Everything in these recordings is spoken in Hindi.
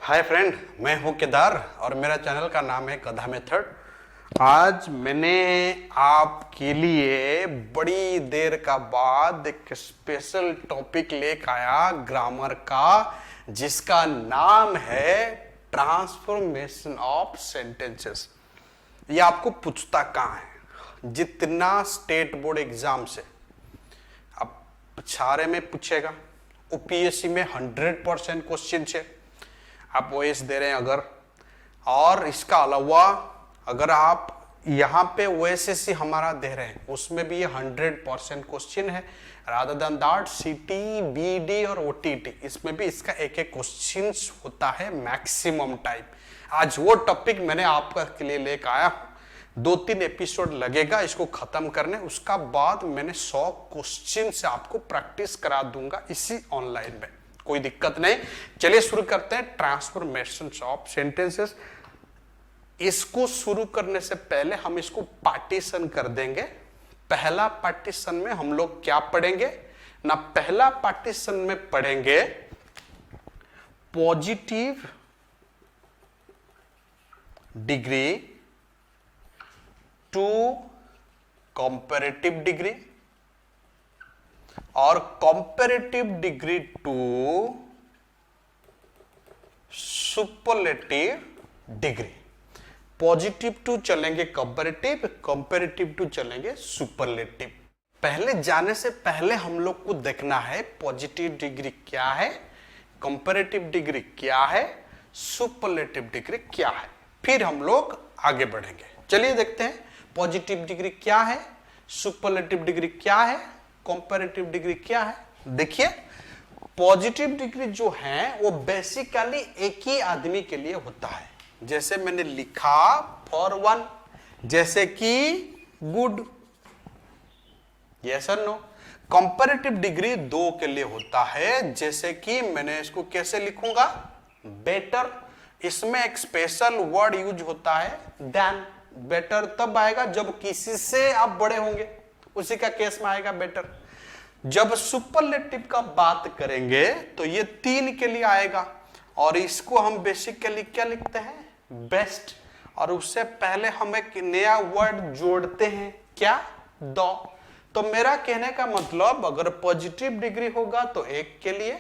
हाय फ्रेंड, मैं हूं केदार और मेरा चैनल का नाम है गधा मेथड। आज मैंने आपके लिए बड़ी देर का बाद एक स्पेशल टॉपिक लेकर आया ग्रामर का, जिसका नाम है ट्रांसफॉर्मेशन ऑफ सेंटेंसेस। ये आपको पूछता कहाँ है? जितना स्टेट बोर्ड एग्जाम से अब सारे में पूछेगा। यूपीएससी में 100% क्वेश्चन है। आप ओएस दे रहे हैं अगर, और इसका अलावा अगर आप यहाँ पे ओएसएससी हमारा दे रहे हैं, उसमें भी ये 100% क्वेश्चन है। रादर देन दैट सीटी, बीडी और ओटीटी, इसमें भी इसका एक एक क्वेश्चन होता है मैक्सिमम टाइम। आज वो टॉपिक मैंने आपका के लिए लेकर आया हूँ। 2-3 एपिसोड लगेगा इसको खत्म करने, उसका बाद मैंने 100 क्वेश्चन से आपको प्रैक्टिस करा दूंगा इसी ऑनलाइन में, कोई दिक्कत नहीं। चलिए शुरू करते हैं ट्रांसफॉर्मेशन ऑफ सेंटेंसेस। इसको शुरू करने से पहले हम इसको पार्टीशन कर देंगे। पहला पार्टीशन में हम लोग क्या पढ़ेंगे ना, पहला पार्टीशन में पढ़ेंगे positive degree to comparative degree और comparative degree to superlative degree. Positive to चलेंगे कंपैरेटिव, कंपैरेटिव टू चलेंगे सुपरलेटिव। पहले जाने से पहले हम लोग को देखना है पॉजिटिव डिग्री क्या है, कंपैरेटिव डिग्री क्या है, सुपरलेटिव डिग्री क्या है, फिर हम लोग आगे बढ़ेंगे। चलिए देखते हैं पॉजिटिव डिग्री क्या है, सुपरलेटिव डिग्री क्या है, कंपैरेटिव डिग्री क्या है। देखिए पॉजिटिव डिग्री जो है वो बेसिकली एक ही आदमी के लिए होता है। जैसे मैंने लिखा फॉर वन, जैसे कि गुड, यस और नो। कंपैरेटिव डिग्री दो के लिए होता है, जैसे कि मैंने इसको कैसे लिखूंगा, बेटर। इसमें एक स्पेशल वर्ड यूज होता है देन। बेटर तब आएगा जब किसी से आप बड़े होंगे, उसी का केस में आएगा बेटर। जब सुपरलेटिव का बात करेंगे तो ये 3 के लिए आएगा, और इसको हम बेसिकली क्या लिखते हैं, बेस्ट। और उससे पहले हम एक नया वर्ड जोड़ते हैं, क्या, दो। तो मेरा कहने का मतलब अगर पॉजिटिव डिग्री होगा तो 1 के लिए,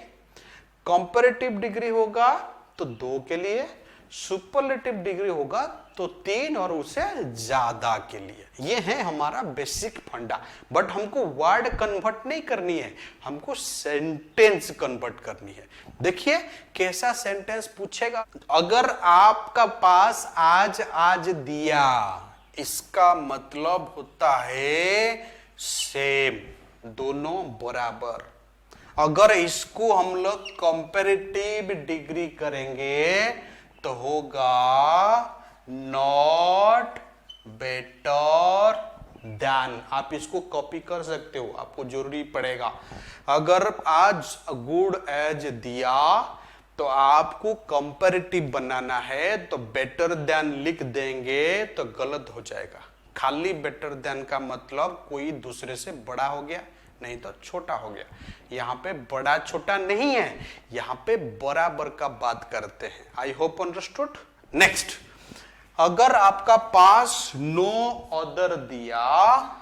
कंपैरेटिव डिग्री होगा तो 2 के लिए, सुपरलेटिव डिग्री होगा तो 3 और उससे ज्यादा के लिए। ये है हमारा बेसिक फंडा। बट हमको वर्ड कन्वर्ट नहीं करनी है, हमको सेंटेंस कन्वर्ट करनी है। देखिए कैसा सेंटेंस पूछेगा। अगर आपका पास आज आज दिया, इसका मतलब होता है सेम, दोनों बराबर। अगर इसको हम लोग कंपैरेटिव डिग्री करेंगे तो होगा नॉट बेटर देन। आप इसको कॉपी कर सकते हो, आपको जरूरी पड़ेगा। अगर आज गुड एज दिया तो आपको कंपैरेटिव बनाना है, तो बेटर देन लिख देंगे तो गलत हो जाएगा। खाली बेटर देन का मतलब कोई दूसरे से बड़ा हो गया, नहीं तो छोटा हो गया। यहाँ पे बड़ा छोटा नहीं है, यहाँ पे बराबर का बात करते हैं। I hope understood. नेक्स्ट, अगर आपका पास नो अदर दिया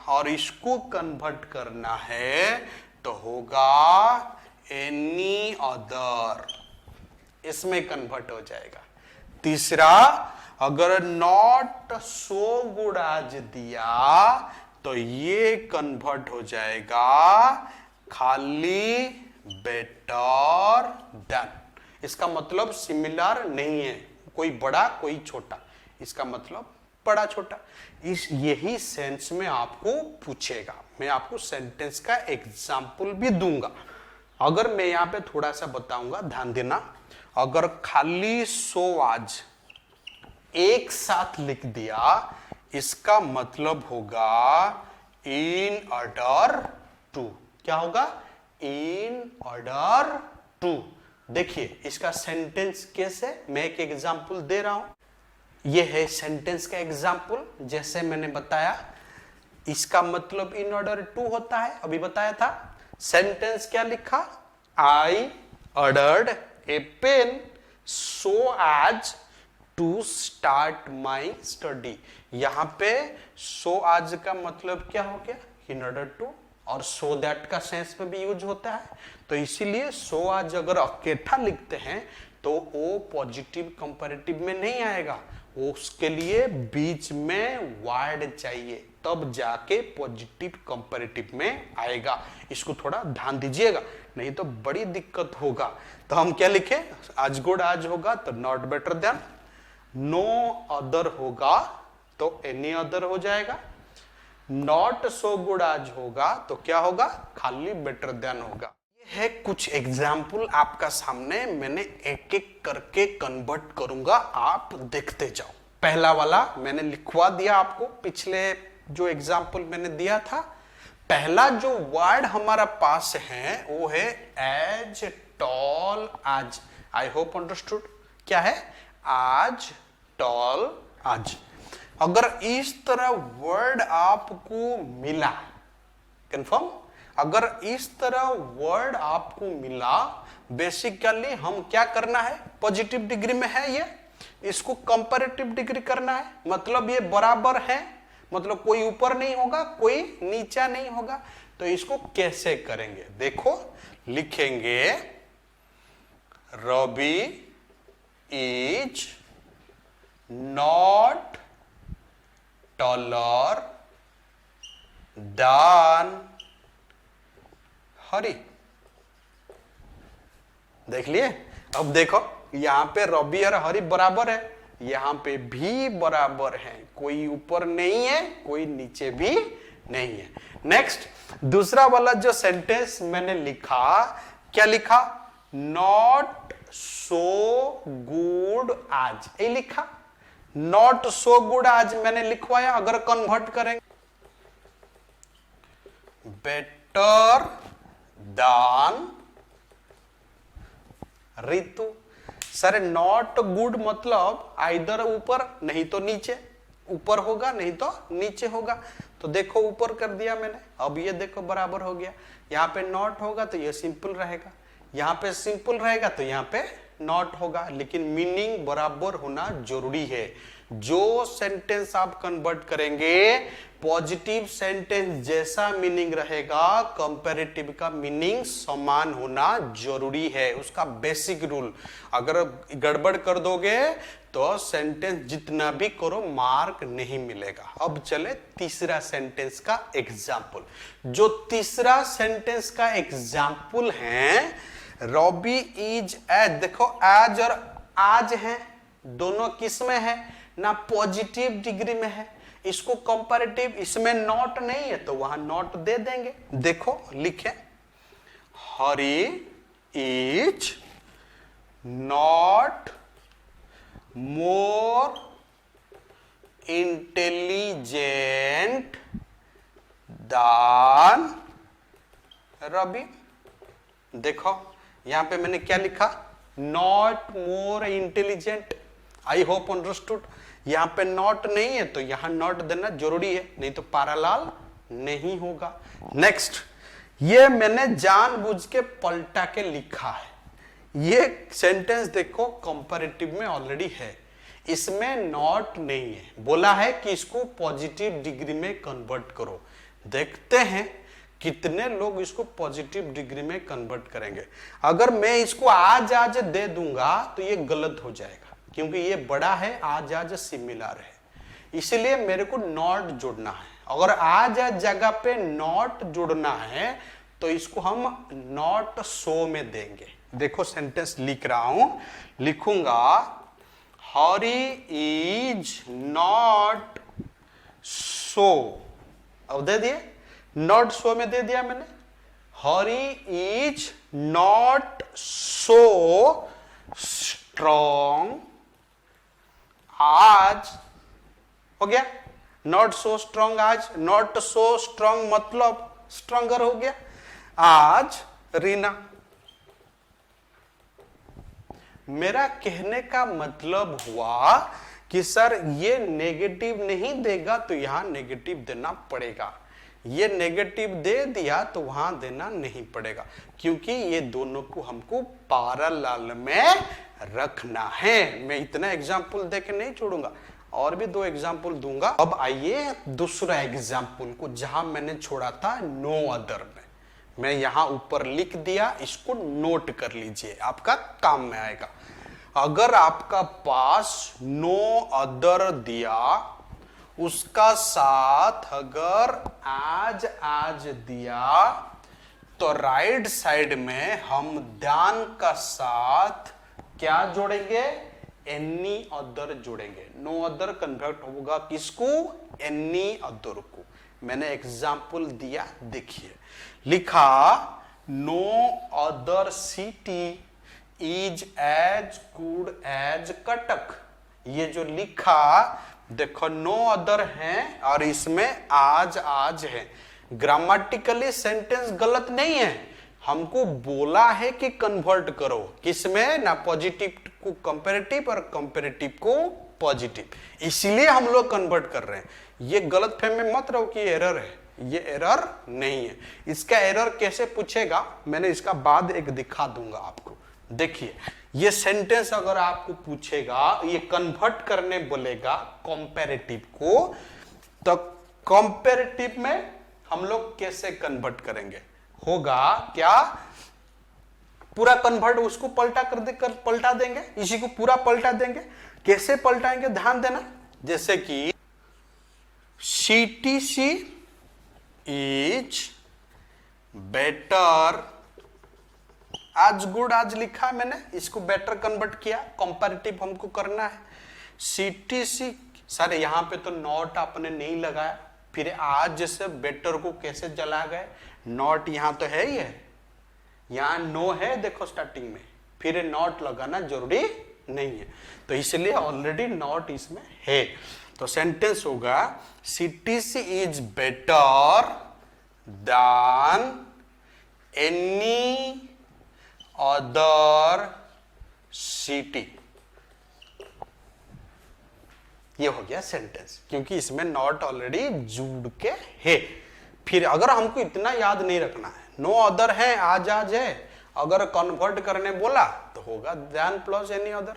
और इसको कन्वर्ट करना है तो होगा एनी अदर, इसमें कन्वर्ट हो जाएगा। तीसरा, अगर नॉट सो गुड आज दिया तो ये कन्वर्ट हो जाएगा खाली बेटर देन। इसका मतलब सिमिलर नहीं है, कोई बड़ा कोई छोटा, इसका मतलब बड़ा छोटा। इस यही सेंस में आपको पूछेगा। मैं आपको सेंटेंस का एग्जाम्पल भी दूंगा। अगर मैं यहां पे थोड़ा सा बताऊंगा, ध्यान देना। अगर खाली सो आज एक साथ लिख दिया, इसका मतलब होगा इन ऑर्डर टू। क्या होगा, इन ऑर्डर टू। देखिए इसका सेंटेंस कैसे, मैं एक एग्जांपल दे रहा हूं। यह है सेंटेंस का एग्जांपल। जैसे मैंने बताया, इसका मतलब इन ऑर्डर टू होता है, अभी बताया था। सेंटेंस क्या लिखा, I ordered a pen so as to start my study. यहां पे सो आज का मतलब क्या हो गया, इन ऑर्डर टू, और सो दैट का सेंस में भी यूज होता है। तो इसीलिए सो आज अगर अकेठा लिखते हैं तो वो पॉजिटिव कंपैरेटिव में नहीं आएगा, उसके लिए बीच में वर्ड चाहिए, तब जाके पॉजिटिव कंपैरेटिव में आएगा। इसको थोड़ा ध्यान दीजिएगा, नहीं तो बड़ी दिक्कत होगा। तो हम क्या लिखे, आज गुड आज होगा तो not better than, no other होगा तो एनी अदर हो जाएगा, नॉट सो गुड आज होगा तो क्या होगा, खाली बेटर देन होगा। ये है कुछ एग्जाम्पल आपका सामने, मैंने एक एक करके कन्वर्ट करूंगा, आप देखते जाओ। पहला वाला मैंने लिखवा दिया आपको, पिछले जो एग्जाम्पल मैंने दिया था। पहला जो वर्ड हमारा पास है वो है एज टॉल आज। आई होप अंडरस्टूड, क्या है, आज टॉल आज। अगर इस तरह वर्ड आपको मिला, कंफर्म, अगर इस तरह वर्ड आपको मिला, बेसिकली हम क्या करना है, पॉजिटिव डिग्री में है ये, इसको कंपैरेटिव डिग्री करना है, मतलब ये बराबर है, मतलब कोई ऊपर नहीं होगा कोई नीचा नहीं होगा। तो इसको कैसे करेंगे, देखो लिखेंगे Ravi is not taller than Hari. देख लिए, अब देखो यहां पे रवि और हरी बराबर है, यहां पे भी बराबर है, कोई ऊपर नहीं है कोई नीचे भी नहीं है। नेक्स्ट दूसरा वाला जो सेंटेंस मैंने लिखा, क्या लिखा, नॉट सो गुड आज, ये लिखा, नॉट सो गुड आज मैंने लिखवाया। अगर कन्वर्ट करेंगे, बेटर दान ऋतु। सर नॉट गुड मतलब आइदर ऊपर नहीं तो नीचे, ऊपर होगा नहीं तो नीचे होगा। तो देखो ऊपर कर दिया मैंने, अब ये देखो बराबर हो गया। यहाँ पे नॉट होगा तो ये सिंपल रहेगा, यहाँ पे सिंपल रहेगा तो यहाँ पे नॉट होगा, लेकिन मीनिंग बराबर होना जरूरी है। जो सेंटेंस आप कन्वर्ट करेंगे, पॉजिटिव सेंटेंस जैसा मीनिंग रहेगा, कंपैरेटिव का मीनिंग समान होना जरूरी है, उसका बेसिक रूल। अगर गड़बड़ कर दोगे तो सेंटेंस जितना भी करो मार्क नहीं मिलेगा। अब चले तीसरा सेंटेंस का एग्जाम्पल। जो तीसरा सेंटेंस का एग्जाम्पल है, रवि इज एज, देखो एज और आज है, दोनों किस में है ना, पॉजिटिव डिग्री में है। इसको कंपैरेटिव, इसमें नॉट नहीं है तो वहां नॉट दे देंगे। देखो लिखे, हरी इज नॉट मोर इंटेलिजेंट दान रवि। देखो यहां पे मैंने क्या लिखा, not more intelligent. I hope understood. यहां पे नॉट नहीं है तो यहां नॉट देना जरूरी है, नहीं तो पारालाल नहीं होगा। नेक्स्ट, ये मैंने जानबूझ के पलटा के लिखा है। ये सेंटेंस देखो कंपैरेटिव में ऑलरेडी है, इसमें नॉट नहीं है, बोला है कि इसको पॉजिटिव डिग्री में कन्वर्ट करो। देखते हैं कितने लोग इसको पॉजिटिव डिग्री में कन्वर्ट करेंगे। अगर मैं इसको आज आज दे दूंगा तो ये गलत हो जाएगा, क्योंकि ये बड़ा है, आज आज सिमिलर है, इसलिए मेरे को नॉट जोड़ना है। अगर आज आज जगह पे नॉट जोड़ना है तो इसको हम नॉट सो में देंगे। देखो सेंटेंस लिख रहा हूं, लिखूंगा हरी इज नॉट सो, अब दे दिए, नॉट सो में दे दिया मैंने, हरी इज नॉट सो स्ट्रॉन्ग आज, हो गया, नॉट सो स्ट्रॉन्ग आज, नॉट सो स्ट्रॉन्ग मतलब स्ट्रॉन्गर हो गया। आज रीना। मेरा कहने का मतलब हुआ कि सर ये नेगेटिव नहीं देगा तो यहां नेगेटिव देना पड़ेगा, ये नेगेटिव दे दिया तो वहां देना नहीं पड़ेगा, क्योंकि ये दोनों को हमको पैरेलल में रखना है। मैं इतना एग्जाम्पल देके नहीं छोड़ूंगा, और भी 2 एग्जाम्पल दूंगा। अब आइए दूसरा एग्जाम्पल को, जहां मैंने छोड़ा था नो अदर में। मैं यहां ऊपर लिख दिया, इसको नोट कर लीजिए, आपका काम में आएगा। अगर आपका पास नो अदर दिया, उसका साथ अगर आज दिया, तो राइट साइड में हम ध्यान का साथ क्या जोड़ेंगे? एनी अदर जोड़ेंगे। नो अदर कन्वर्ट होगा किसको? एनी अदर को। मैंने एग्जाम्पल दिया, देखिए लिखा no other city is as good as Cuttack. ये जो लिखा देखो, नो अदर है और इसमें आज है। ग्रामेटिकली सेंटेंस गलत नहीं है, हमको बोला है कि कन्वर्ट करो किसमें? ना पॉजिटिव को कंपैरेटिव और कंपैरेटिव को पॉजिटिव, इसीलिए हम लोग कन्वर्ट कर रहे हैं। ये गलत फहमी में मत रहो कि एरर है, ये एरर नहीं है। इसका एरर कैसे पूछेगा, मैंने इसका बाद एक दिखा दूंगा आपको। देखिए ये सेंटेंस अगर आपको पूछेगा, ये कन्वर्ट करने बोलेगा कंपैरेटिव को, तो कंपैरेटिव में हम लोग कैसे कन्वर्ट करेंगे? होगा क्या? पूरा कन्वर्ट उसको पलटा देंगे, इसी को पूरा पलटा देंगे। कैसे पलटाएंगे ध्यान देना। जैसे कि CTC इज बेटर आज गुड, आज लिखा मैंने, इसको बेटर कन्वर्ट किया, कंपैरेटिव हमको करना है। CTC, सर यहां पे तो नॉट आपने नहीं लगाया, फिर आज जैसे बेटर को कैसे जला गए? नॉट यहां तो है ही है, यहां नो है देखो स्टार्टिंग में, फिर नॉट लगाना जरूरी नहीं है, तो इसलिए ऑलरेडी नॉट इसमें है। तो सेंटेंस होगा CTC is better than any other city. ये हो गया सेंटेंस, क्योंकि इसमें नॉट ऑलरेडी जुड़ के है। फिर अगर हमको इतना याद नहीं रखना है, नो अदर है, आज है, अगर कन्वर्ट करने बोला तो होगा देन प्लस एनी अदर,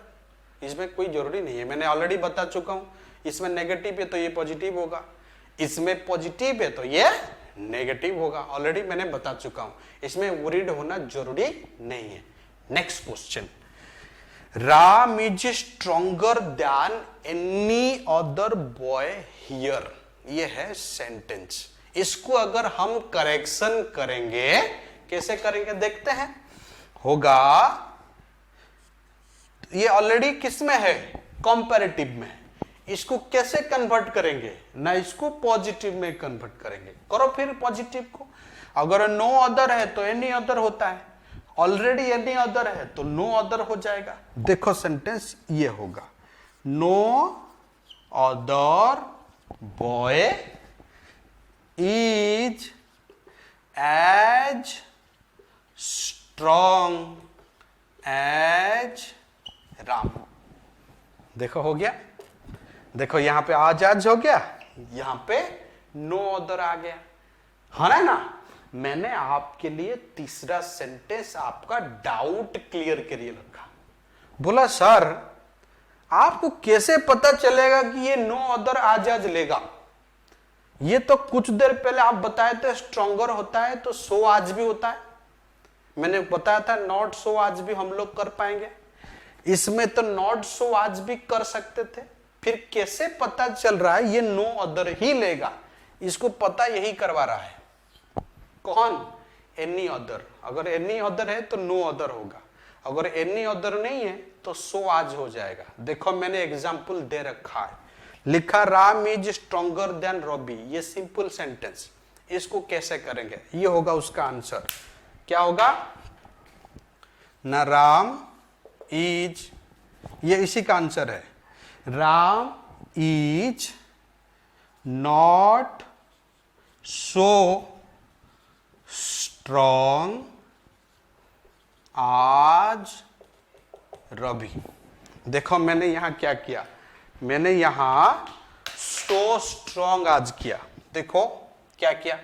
इसमें कोई जरूरी नहीं है। मैंने ऑलरेडी बता चुका हूं, इसमें नेगेटिव है तो ये पॉजिटिव होगा, इसमें पॉजिटिव है तो ये नेगेटिव होगा, ऑलरेडी मैंने बता चुका हूं, इसमें वरीड होना जरूरी नहीं है। Next question, Ram is stronger then any other boy here. ये है सेंटेंस। इसको अगर हम करेक्शन करेंगे, कैसे करेंगे देखते हैं। होगा, ये ऑलरेडी किस में है? कंपैरेटिव में। इसको कैसे कन्वर्ट करेंगे? ना इसको पॉजिटिव में कन्वर्ट करेंगे, करो फिर पॉजिटिव को। अगर नो अदर है तो एनी अदर होता है, ऑलरेडी एनी अदर है तो नो अदर हो जाएगा। देखो सेंटेंस ये होगा, no other boy is as strong as Ram. देखो हो गया, देखो यहां पे आज हो गया, यहां पे नो अदर आ गया, है ना। मैंने आपके लिए तीसरा सेंटेंस आपका डाउट क्लियर के लिए रखा। बोला सर आपको कैसे पता चलेगा कि ये नो अदर आज लेगा? ये तो कुछ देर पहले आप बताए थे स्ट्रॉन्गर होता है तो सो आज भी होता है, मैंने बताया था नॉट सो आज भी हम लोग कर पाएंगे, इसमें तो नॉट सो आज भी कर सकते थे। फिर कैसे पता चल रहा है ये नो अदर ही लेगा? इसको पता यही करवा रहा है, कौन? Any other. अगर एनी अदर है तो नो अदर होगा, अगर एनी अदर नहीं है तो सो आज हो जाएगा। देखो मैंने एग्जाम्पल दे रखा है, लिखा Ram is stronger than Ravi. ये सिंपल सेंटेंस, इसको कैसे करेंगे? ये होगा उसका आंसर। क्या होगा? ना राम इज, ये इसी का आंसर है, Ram is not so strong आज रवि। देखो मैंने यहां क्या किया, मैंने यहां सो स्ट्रॉन्ग आज किया। देखो क्या किया,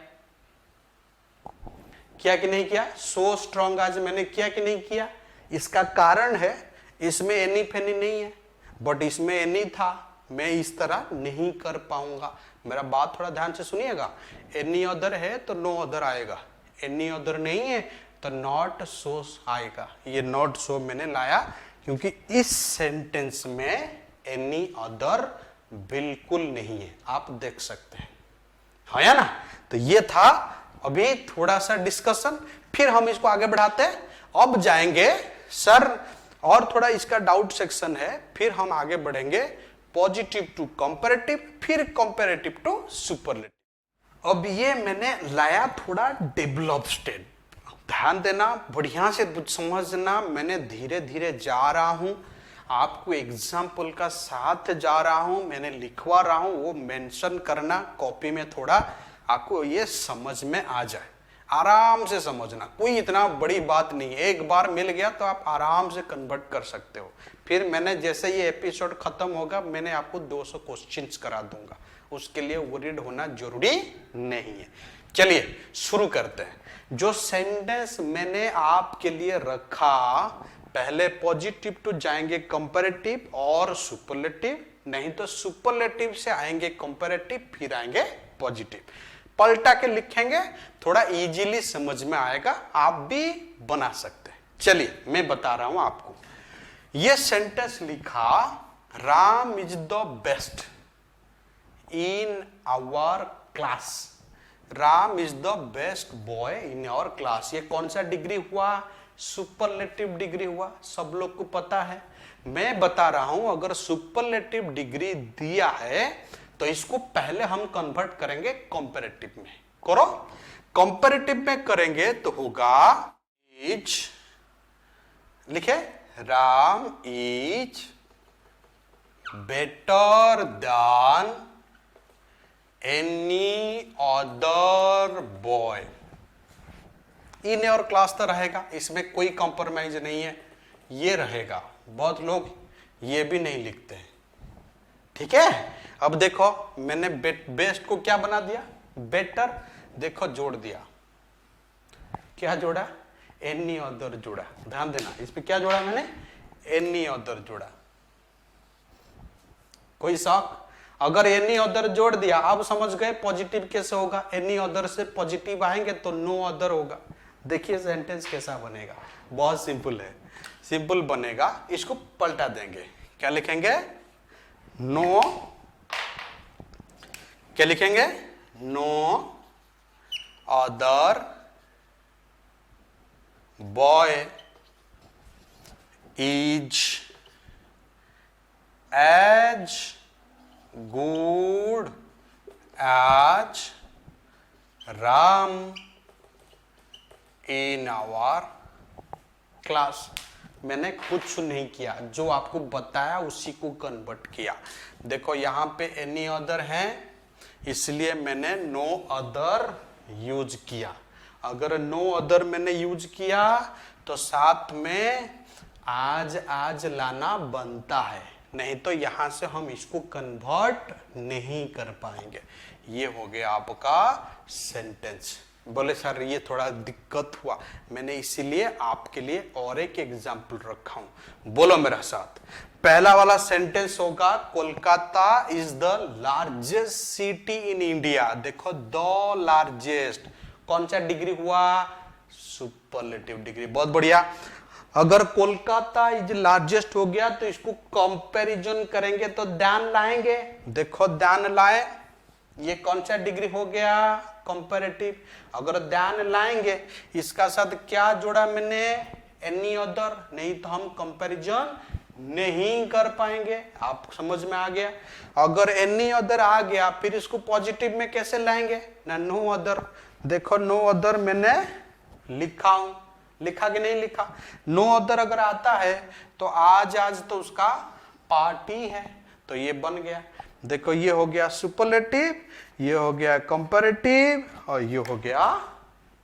किया कि नहीं किया? सो स्ट्रॉन्ग आज मैंने किया कि नहीं किया? इसका कारण है इसमें एनी फेनी नहीं है, बट इसमें एनी था, मैं इस तरह नहीं कर पाऊंगा। मेरा बात थोड़ा ध्यान से सुनिएगा। एनी अदर है तो नो अदर आएगा, एनी अदर नहीं है तो नॉट सो आएगा। ये नॉट सो मैंने लाया क्योंकि इस सेंटेंस में एनी अदर बिल्कुल नहीं है, आप देख सकते हैं, है ना। तो ये था अभी थोड़ा सा डिस्कशन, फिर हम इसको आगे बढ़ाते हैं। अब जाएंगे सर और थोड़ा इसका डाउट सेक्शन है, फिर हम आगे बढ़ेंगे पॉजिटिव टू कंपैरेटिव, फिर कंपैरेटिव टू सुपरलेटिव। अब ये मैंने लाया थोड़ा डेवलप स्टेट, ध्यान देना, बढ़िया से समझना। मैंने धीरे धीरे जा रहा हूं, आपको एग्जाम्पल का साथ जा रहा हूं, मैंने लिखवा रहा हूं, वो मेंशन करना कॉपी में, थोड़ा आपको ये समझ में आ जाए। आराम से समझना, कोई इतना बड़ी बात नहीं है, एक बार मिल गया तो आप आराम से कन्वर्ट कर सकते हो। फिर मैंने जैसे ये एपिसोड खत्म होगा, मैंने आपको 200 क्वेश्चंस करा दूंगा, उसके लिए वरीड होना जरूरी नहीं है। चलिए शुरू करते हैं। जो सेंटेंस मैंने आपके लिए रखा, पहले पॉजिटिव टू जाएंगे कंपैरेटिव और सुपरलेटिव, नहीं तो सुपरलेटिव से आएंगे कंपैरेटिव, फिर आएंगे पॉजिटिव। पलटा के लिखेंगे, थोड़ा इजीली समझ में आएगा, आप भी बना सकते हैं। चलिए मैं बता रहा हूं आपको। यह सेंटेंस लिखा, Ram is the best in our class. Ram is the best boy in our class. ये कौन सा डिग्री हुआ? सुपरलेटिव डिग्री हुआ, सब लोग को पता है। मैं बता रहा हूं, अगर सुपरलेटिव डिग्री दिया है तो इसको पहले हम कन्वर्ट करेंगे कंपैरेटिव में। करो, कंपैरेटिव में करेंगे तो होगा इज, लिखे Ram is better than any other boy in your class. तो रहेगा, इसमें कोई कॉम्प्रोमाइज नहीं है, ये रहेगा। बहुत लोग ये भी नहीं लिखते हैं, ठीक है। अब देखो मैंने बेस्ट को क्या बना दिया? बेटर। देखो जोड़ दिया, क्या जोड़ा? एनी अदर जोड़ा। ध्यान देना, इस पे क्या जोड़ा मैंने? एनी अदर जोड़ा। कोई शौक? अगर एनी अदर जोड़ दिया, आप समझ गए पॉजिटिव कैसे होगा। एनी अदर से पॉजिटिव आएंगे तो नो अदर होगा। देखिए सेंटेंस कैसा बनेगा, बहुत सिंपल है, सिंपल बनेगा। इसको पलटा देंगे, क्या लिखेंगे? नो, क्या लिखेंगे? No other boy is as good as Ram in our class. मैंने कुछ नहीं किया, जो आपको बताया उसी को कन्वर्ट किया। देखो यहां पे एनी अदर है, इसलिए मैंने नो अदर यूज किया। अगर नो अदर मैंने यूज किया तो साथ में आज आज लाना बनता है, नहीं तो यहां से हम इसको कन्वर्ट नहीं कर पाएंगे। ये हो गया आपका सेंटेंस। बोले सर ये थोड़ा दिक्कत हुआ, मैंने इसीलिए आपके लिए और एक एग्जाम्पल रखा हूं। बोलो मेरा साथ। पहला वाला सेंटेंस होगा, Kolkata is the largest city in India. देखो द लार्जेस्ट, कौन सा डिग्री हुआ? Superlative degree. बहुत बढ़िया। अगर कोलकाता इज लार्जेस्ट हो गया तो इसको कंपैरिजन करेंगे तो ध्यान लाएंगे। देखो ध्यान लाए, ये कौन सा डिग्री हो गया? कंपैरेटिव। अगर ध्यान लाएंगे, इसका साथ क्या जोड़ा मैंने? एनी अदर, नहीं तो हम कंपैरिजन नहीं कर पाएंगे। आप समझ में आ गया? अगर एनी अदर आ गया, फिर इसको पॉजिटिव में कैसे लाएंगे? ना नो अदर। देखो नो अदर मैंने लिखा हूं, लिखा कि नहीं लिखा? नो अदर अगर आता है तो आज आज तो उसका पार्टी है, तो ये बन गया। देखो ये हो गया सुपरलेटिव, ये हो गया कंपैरेटिव, और ये हो गया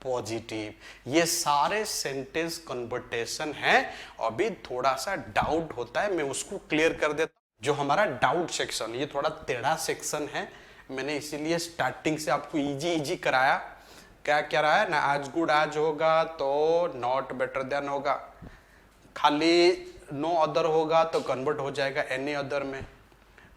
पॉजिटिव। ये सारे सेंटेंस कन्वर्टेशन है। अभी थोड़ा सा डाउट होता है, मैं उसको क्लियर कर देता हूं। जो हमारा डाउट सेक्शन, ये थोड़ा टेढ़ा सेक्शन है, मैंने इसीलिए स्टार्टिंग से आपको इजी इजी कराया। क्या क्या रहा है ना, आज गुड आज होगा तो नॉट बेटर देन होगा। खाली नो अदर होगा तो कन्वर्ट हो जाएगा एनी अदर में,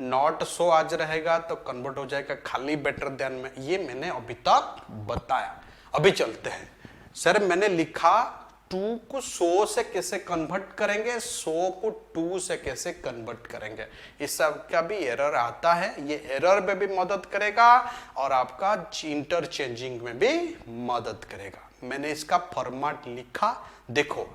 नॉट सो आज रहेगा तो कन्वर्ट हो जाएगा खाली बेटर देन में। ये मैंने अभी तक बताया। अभी चलते हैं। सर मैंने लिखा टू को सो से कैसे कन्वर्ट करेंगे, सो को टू से कैसे कन्वर्ट करेंगे, इस सब का भी एरर आता है। ये एरर में भी मदद करेगा और आपका इंटरचेंजिंग में भी मदद करेगा। मैंने इसका फॉर्मेट लिखा, देखो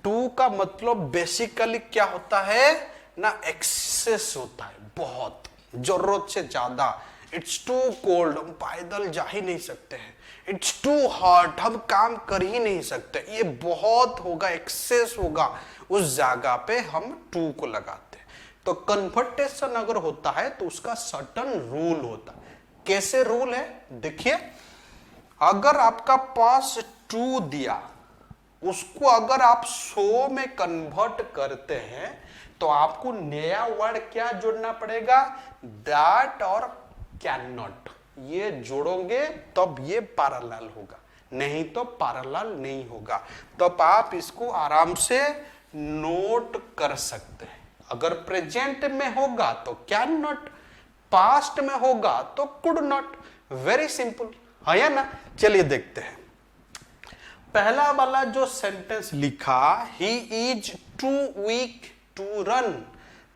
टू का मतलब बेसिकली क्या होता है ना, एक्सेस होता है, बहुत जरूरत से ज्यादा। इट्स टू कोल्ड, हम पैदल जा ही नहीं सकते हैं। इट्स टू हॉट, हम काम कर ही नहीं सकते। ये बहुत होगा, एक्सेस होगा, उस जगह पे हम टू को लगाते हैं। तो कन्वर्टेशन अगर होता है तो उसका सर्टन रूल होता है। कैसे रूल है देखिए, अगर आपका पास टू दिया, उसको अगर आप सो में कन्वर्ट करते हैं तो आपको नया वर्ड क्या जोड़ना पड़ेगा, दैट और कैन नॉट। ये जोड़ोगे तब ये पैरेलल होगा, नहीं तो पैरेलल नहीं होगा। तब आप इसको आराम से नोट कर सकते हैं। अगर प्रेजेंट में होगा तो कैन नॉट, पास्ट में होगा तो कुड नॉट। वेरी सिंपल है या ना। चलिए देखते हैं। पहला वाला जो सेंटेंस लिखा, he is too weak to run,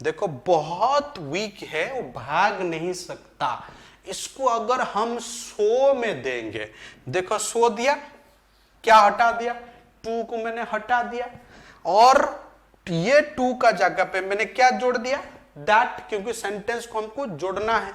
देखो बहुत वीक है, वो भाग नहीं सकता। इसको अगर हम सो में देंगे, देखो सो दिया, क्या हटा दिया, टू को मैंने हटा दिया, और ये टू का जगह पे मैंने क्या जोड़ दिया, दैट, क्योंकि सेंटेंस को हमको जोड़ना है।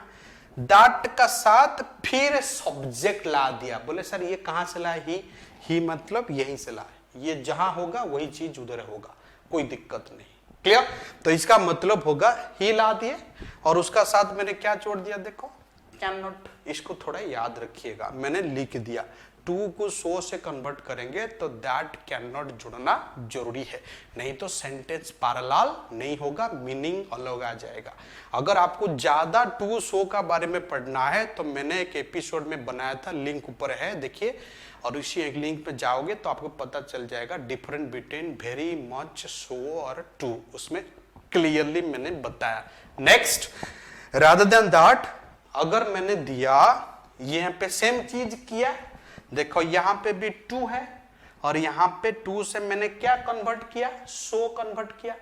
दैट का साथ फिर सब्जेक्ट ला दिया। बोले सर ये कहां से लाए, ही मतलब यहीं से लाए, ये जहां होगा वही चीज उधर होगा, कोई दिक्कत नहीं। क्लियर। तो इसका मतलब होगा ही ला दिए और उसका साथ मैंने क्या जोड़ दिया, देखो कैन नॉट। इसको थोड़ा याद रखिएगा, मैंने लिख दिया टू को सो से कन्वर्ट करेंगे तो दैट कैन नॉट जुड़ना जरूरी है, नहीं तो सेंटेंस पैरेलल नहीं होगा, मीनिंग अलग आ जाएगा। अगर आपको ज्यादा टू सो का बारे में पढ़ना है तो मैंने एक एपिसोड में बनाया था, लिंक ऊपर है देखिए, और उसी एक लिंक पे जाओगे तो आपको पता चल जाएगा डिफरेंट बिटवीन वेरी मच, सो और टू, उसमें क्लियरली मैंने बताया। नेक्स्ट, रादर देन दैट, अगर मैंने दिया यहाँ पे सेम चीज किया, देखो यहाँ पे भी टू है और यहाँ पे टू से मैंने क्या कन्वर्ट किया, सो कन्वर्ट किया।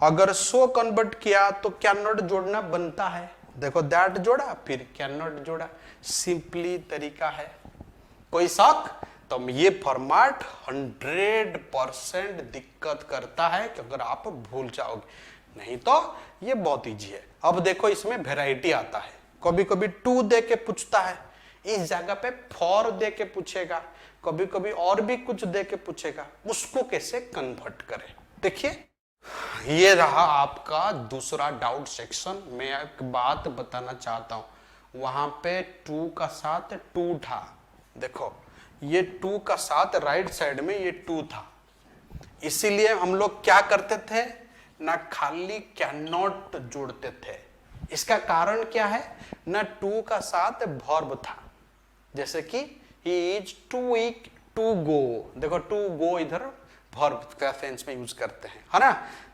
अगर सो कन्वर्ट किया तो कैन नॉट जोड़ना बनता है, देखो दैट जोड़ा फिर कैन नॉट जोड़ा, सिंपली तरीका है। कोई शक? तो ये फॉर्मेट 100% दिक्कत करता है कि अगर आप भूल जाओगे, नहीं तो ये बहुत इजी है। अब देखो इसमें वैरायटी आता है, कभी कभी टू दे के पूछता है, इस जगह पे फॉर दे के पूछेगा, कभी कभी और भी कुछ दे के पूछेगा, उसको कैसे कन्वर्ट करें देखिए। ये रहा आपका दूसरा डाउट सेक्शन। मैं एक बात बताना चाहता हूं, वहां पे टू का साथ टू था, देखो ये टू का साथ राइट साइड में ये टू था, इसीलिए हम लोग क्या करते थे ना, खाली कैन नॉट जोड़ते थे। इसका कारण क्या है ना, टू का साथ वर्ब था, जैसे कि he is too weak to go, देखो टू गो इधर वर्ब का सेंस में यूज करते हैं, है ना।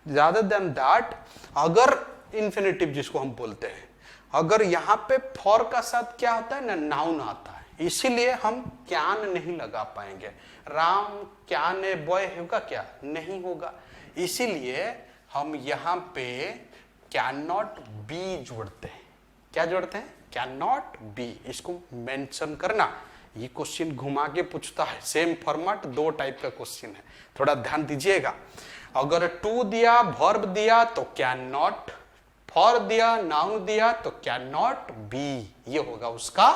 ज्यादा देन दैट, अगर इन्फिनिटिव जिसको हम बोलते हैं, अगर यहाँ पे फॉर का साथ क्या होता है ना, नाउन आता है, इसीलिए हम कैन नहीं लगा पाएंगे। राम कैन ए बॉय होगा क्या, नहीं होगा, इसीलिए हम यहाँ पे कैन नॉट बी जोड़ते हैं। क्या जोड़ते हैं, कैन नॉट बी। इसको मेंशन करना, ये क्वेश्चन घुमा के पूछता है, सेम फॉर्मेट, दो टाइप का क्वेश्चन है, थोड़ा ध्यान दीजिएगा। अगर टू दिया, वर्ब दिया तो कैन नॉट, फॉर दिया, नाउन दिया तो कैन नॉट बी, ये होगा उसका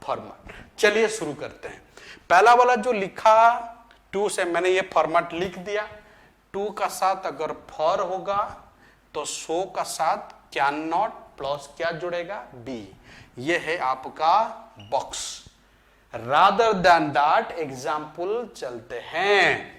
फॉर्मेट। चलिए शुरू करते हैं। पहला वाला जो लिखा टू से, मैंने ये फॉर्मेट लिख दिया। टू का साथ अगर फॉर होगा तो सो का साथ कैन नॉट प्लस क्या जुड़ेगा, बी। ये है आपका box. Rather than that example चलते हैं।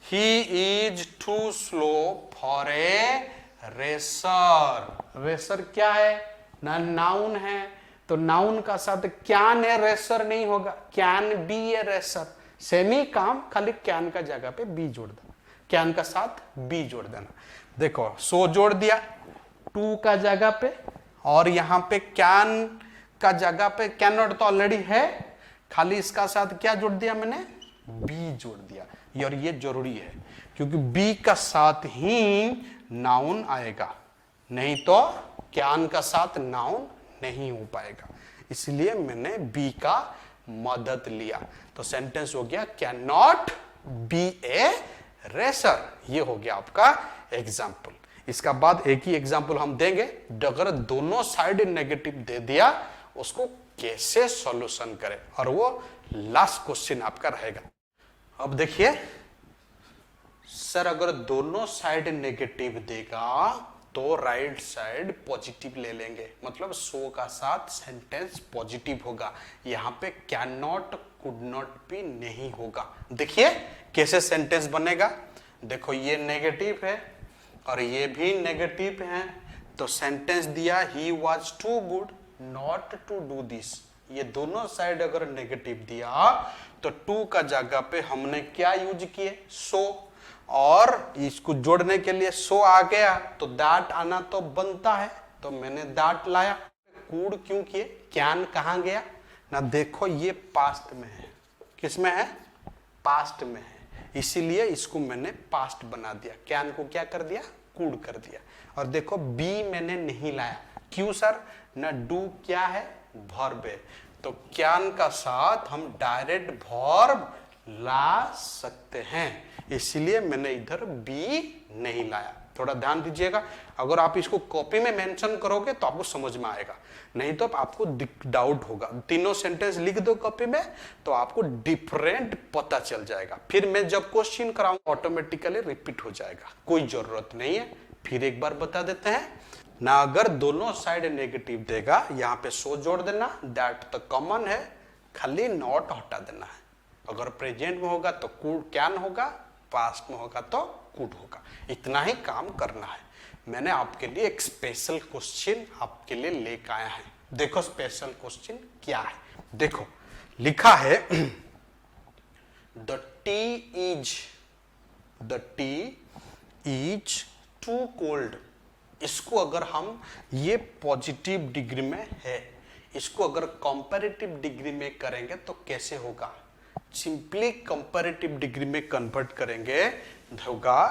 He is too slow for a racer. Racer क्या है ना, नाउन है, तो नाउन का साथ कैन है, रेसर नहीं होगा, can be A racer. Semi काम, खाली कैन का जगह पे बी जोड़ देना, कैन का साथ बी जोड़ देना। देखो सो जोड़ दिया टू का जगह पे, और यहां पे कैन का जगह पे कैन नॉट तो ऑलरेडी है, खाली इसका साथ क्या जोड़ दिया मैंने, बी जोड़ दिया। और ये जरूरी है क्योंकि बी का साथ ही नाउन आएगा, नहीं तो कैन का साथ नाउन नहीं हो पाएगा, इसलिए मैंने बी का मदद लिया। तो सेंटेंस हो गया can not be A racer. ये हो गया आपका एग्जाम्पल। इसका बाद एक ही एग्जाम्पल हम देंगे, अगर दोनों साइड नेगेटिव दे दिया उसको कैसे सॉल्यूशन करें, और वो लास्ट क्वेश्चन आपका रहेगा। अब देखिए सर, अगर दोनों साइड नेगेटिव देगा तो राइट साइड पॉजिटिव ले लेंगे, मतलब सो का साथ सेंटेंस पॉजिटिव होगा, यहां पे कैन नॉट कुड नॉट भी नहीं होगा। देखिए कैसे सेंटेंस बनेगा, देखो ये नेगेटिव है और ये भी नेगेटिव है, तो सेंटेंस दिया he was too good not to do this. ये दोनों साइड अगर नेगेटिव दिया तो टू का जगह पे हमने क्या यूज किए, सो, और इसको जोड़ने के लिए सो आ गया तो दैट आना तो बनता है, तो मैंने दैट लाया। कूड क्यों किए, कैन कहां गया ना, देखो ये पास्ट में है, किस में है, पास्ट में है, इसीलिए इसको मैंने पास्ट बना दिया, कैन को क्या कर दिया, कूड कर दिया। और देखो बी मैंने नहीं लाया, क्यों सर, ना डू क्या है, वर्ब है, तो कैन का साथ हम डायरेक्ट वर्ब ला सकते हैं, इसलिए मैंने इधर बी नहीं लाया। थोड़ा ध्यान दीजिएगा, अगर आप इसको कॉपी में मेंशन करोगे तो आपको समझ में आएगा, नहीं तो आपको डाउट होगा। तीनों सेंटेंस लिख दो कॉपी में तो आपको डिफरेंट पता चल जाएगा, फिर मैं जब क्वेश्चन कराऊंगा ऑटोमेटिकली रिपीट हो जाएगा, कोई जरूरत नहीं है। फिर एक बार बता देते हैं ना, अगर दोनों साइड नेगेटिव देगा यहाँ पे सो जोड़ देना, दैट तो कॉमन है, खाली नॉट हटा देना है। अगर प्रेजेंट में होगा तो कुड कैन होगा, पास्ट में होगा तो कुड होगा, इतना ही काम करना है। मैंने आपके लिए एक स्पेशल क्वेश्चन आपके लिए लेकर आया है, देखो स्पेशल क्वेश्चन क्या है। देखो लिखा है the tea is too cold. इसको अगर हम, ये पॉजिटिव डिग्री में है, इसको अगर कंपैरेटिव डिग्री में करेंगे तो कैसे होगा, सिंपली कंपैरेटिव डिग्री में कन्वर्ट करेंगे, होगा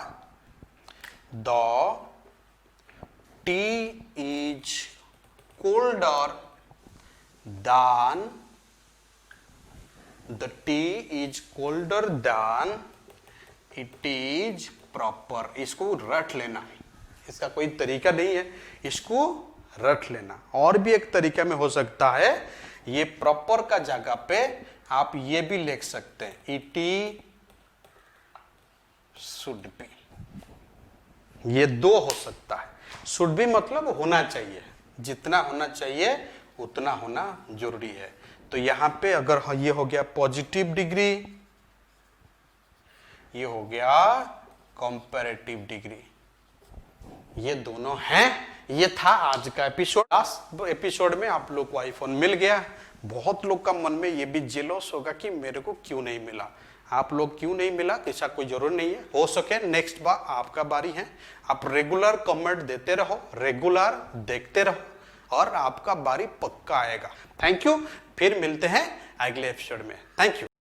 the tea is colder than, the tea is colder than it is proper. इसको रट लेना, इसका कोई तरीका नहीं है, इसको रट लेना। और भी एक तरीका में हो सकता है, ये प्रॉपर का जगह पे आप ये भी लिख सकते हैं, इट शुड बी, ये दो हो सकता है। शुड बी मतलब होना चाहिए, जितना होना चाहिए उतना होना जरूरी है। तो यहां पे अगर ये हो गया पॉजिटिव डिग्री, ये हो गया कंपैरेटिव डिग्री, ये दोनों हैं। ये था आज का एपिसोड। लास्ट एपिसोड में आप लोग को आईफोन मिल गया, बहुत लोग का मन में ये भी जेलस होगा कि मेरे को क्यों नहीं मिला। आप लोग क्यों नहीं मिला, ऐसा कोई जरूर नहीं है, हो सके नेक्स्ट बार आपका बारी है। आप रेगुलर कमेंट देते रहो, रेगुलर देखते रहो और आपका बारी पक्का आएगा। थैंक यू, फिर मिलते हैं अगले एपिसोड में। Thank you.